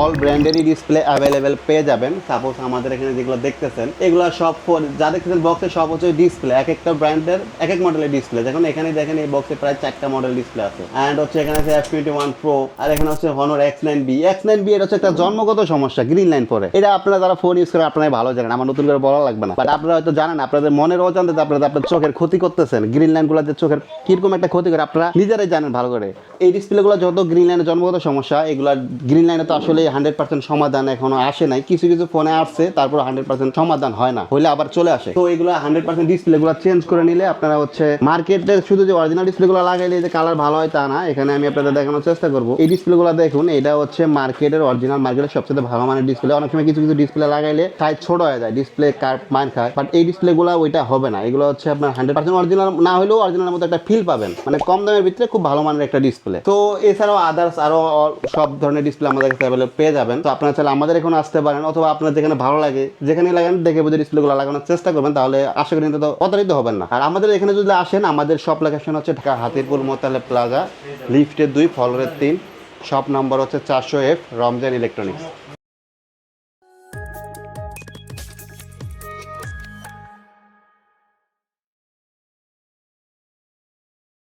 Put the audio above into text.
All ব্র্যান্ডেরই display available পেয়ে যাবেন। Suppose আমাদের এখানে যেগুলো দেখতেছেন এগুলো সব ফোন যা দেখতেছেন বক্সে সব হচ্ছে ডিসপ্লে, এক একটা ব্র্যান্ডের এক এক মডেলের ডিসপ্লে। দেখুন এখানে দেখেন এই বক্সে প্রায় 4টা মডেল ডিসপ্লে আছে। অ্যান্ড হচ্ছে এখানে আছে F21 Pro, আর এখানে হচ্ছে Honor X9B। X9B এটা হচ্ছে একটা জন্মগত সমস্যা, গ্রিন লাইন পরে। এটা আপনারা যারা ফোন ইউজ করেন আপনারাই ভালো জানেন, আমার নতুন করে বলা লাগবে না। বাট আপনারা হয়তো জানেন, আপনাদের মনের অজান্তে আপনাদের আপনার চোখের ক্ষতি করতেছেন। গ্রিন লাইনগুলো যে চোখের কিরকম একটা ক্ষতি করে আপনারা নিজেরাই জানেন ভালো করে। এই ডিসপ্লেগুলো যত গ্রিন লাইনের জন্মগত সমস্যা, এগুলো গ্রিন লাইনে তো আসলে 100% সমাধান এখনো আসে নাই। কিছু কিছু ফোনে আসছে, তারপর 100% সমাধান হয় না, হইলে আবার চলে আসে। তো এগুলো 100% ডিসপ্লেগুলো চেঞ্জ করে নিলে আপনারা হচ্ছে মার্কেটে শুধু যে অরিজিনাল ডিসপ্লেগুলো লাগাইলে যে কালার ভালো হয় তা না। এখানে আমি আপনাদের দেখানোর চেষ্টা করবো। এই ডিসপ্লেগুলো দেখুন, এটা হচ্ছে মার্কেটের অরিজিনাল, মার্কেটের সবচেয়ে ভালো মানের ডিসপ্লে। অনেক সময় কিছু কিছু ডিসপ্লে লাগাইলে সাইজ ছোট হয়ে যায়, ডিসপ্লে কার্ভ মার খায়, বাট এই ডিসপ্লেগুলো ওইটা হবে না। এগুলো হচ্ছে আপনার 100% অরিজিনাল না হলেও অরিজিনালের মতো একটা ফিল পাবেন, মানে কম দামের ভিতরে খুব ভালো মানের একটা ডিসপ্লে। তো এছাড়াও আদার্স আরো সব ধরনের ডিসপ্লে আমাদের কাছে অ্যাভেলেবল পেয়ে যাবেন। তো আপনারা চাইলে আমাদের এখানে আসতে পারেন, অথবা আপনার যেখানে ভালো লাগে যেখানে লাগান দেখে বুঝে ডিসপ্লেগুলো লাগানোর চেষ্টা করবেন, তাহলে আশা করি কিন্তু প্রতারিত হবেন না। আর আমাদের এখানে যদি আসেন, আমাদের শপ লোকেশন হচ্ছে ঢাকা হাতিরপুল মোতালে প্লাজা, লিফটের 2 ফ্লোরের 3, শপ নাম্বার হচ্ছে 400F, রমজান ইলেকট্রনিক্স।